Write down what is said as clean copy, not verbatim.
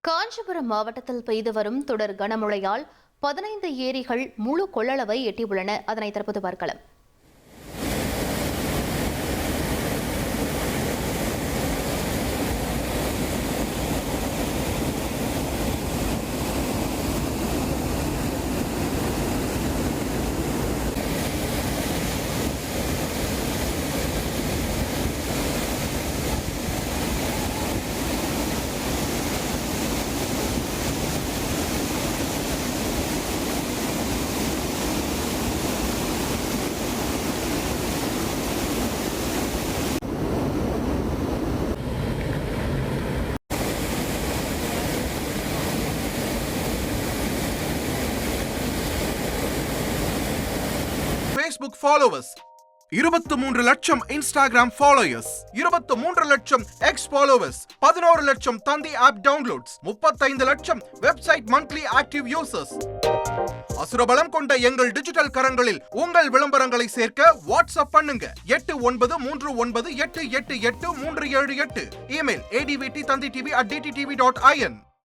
காஞ்சிபுரம் மாவட்டத்தில் பெய்து வரும் தொடர் கனமழையால் 15 ஏரிகள் முழு கொள்ளளவை எட்டியுள்ளன. அதனை தற்போது பார்க்கலாம். Facebook followers 23 லட்சம் Instagram followers 23 லட்சம் X followers 11 லட்சம் தந்தி ஆப் டவுன்லோட்ஸ் 35 லட்சம் வெப்சைட் மந்த்லி ஆக்டிவ் யூசர்ஸ். அசுரபலம் கொண்ட எங்கள் டிஜிட்டல் கரங்களில் உங்கள் விளம்பரங்களை சேர்க்க வாட்ஸ்அப் பண்ணுங்க 8939888378. Email advttanditv@dttv.in.